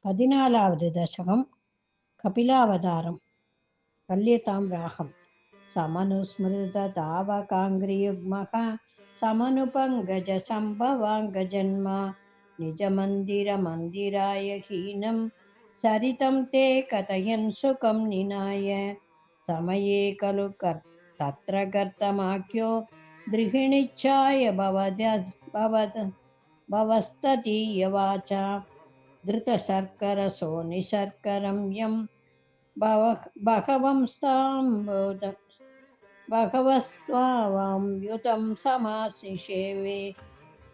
14வது दशकं कपिलावतारं कल्यतां राहं समनुस्मृततावकाङ्घ्रियुग्मः समनुपङ्कजसम्भवाङ्गजन्मा निजमन्दिरमन्दिराय हीनं सरितं ते कथयन् सुखं निनाय समये खलु तत्र गर्तमाख्यो गृहिणीच्छाय भवस्ततीयवाचा धृतशर्करसोनिशर्करं यं बहवस्त्वां समाशिषेवे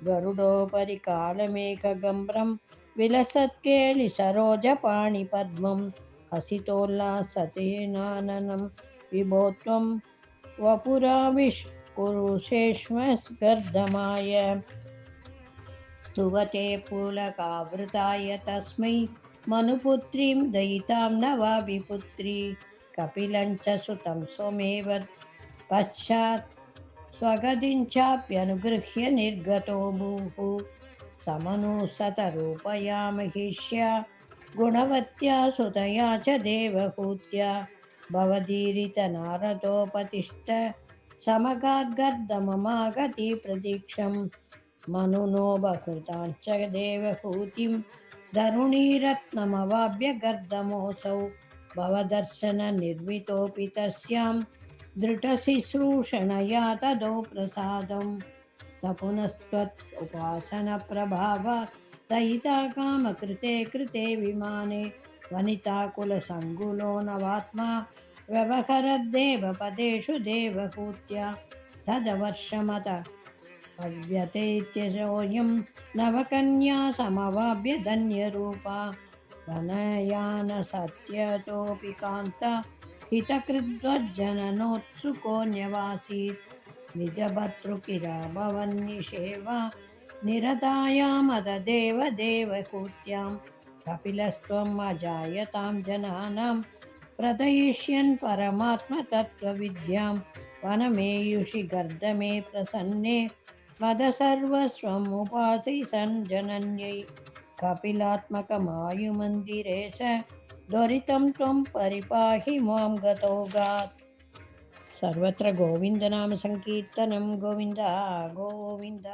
गरुडोपरि कालमेघगम्भ्रं विलसत्केलिसरोजपाणिपद्मं हसितोल्लासतेनाननं विभो त्वं वपुराविष्कुरुषेष्मस्गर्दमाय स्तुवते पुलकावृताय तस्मै मनुपुत्रीं दयितां नवाभिपुत्री कपिलं च सुतं स्वमेव पश्चात् स्वगतिं चाप्यनुगृह्य निर्गतो भूः समनुसतरूपया महिष्या गुणवत्या सुतया च देवहूत्या भवदीरितनारदोपतिष्ठ समगाद्गर्दममागति प्रतीक्षम् मनुनो बहृताञ्च देवहूतिं धरुणीरत्नमवाप्य गर्दमोऽसौ भवदर्शननिर्मितोऽपि तस्यां दृढशिश्रूषणया तदो प्रसादं पुनस्त्वत् उपासनप्रभावात् दयिता कामकृते कृते विमाने वनिताकुलसङ्कुलो नवात्मा व्यवहरद्देवपदेषु देवहूत्या तदवर्षमत अव्यतेत्यजोऽयं नवकन्या समवाप्य धन्यरूपा धनयानसत्यतोऽपि कान्ता हितकृद्वज्जननोत्सुकोऽन्यवासीत् निजभर्तृकिरा भवन्निषेवा निरतायामददेव देवहूत्यां कपिलस्त्वम् अजायतां जनानां प्रदयिष्यन् परमात्मतत्त्वविद्यां वनमेयुषि गर्दमे प्रसन्ने वद सर्वस्वम् उपासिसन् जनन्यै कपिलात्मकमायुमन्दिरेश दुरितं त्वं परिपाहि मां गतौघात्। सर्वत्र गोविन्दनामसङ्कीर्तनं गोविन्द गोविन्द।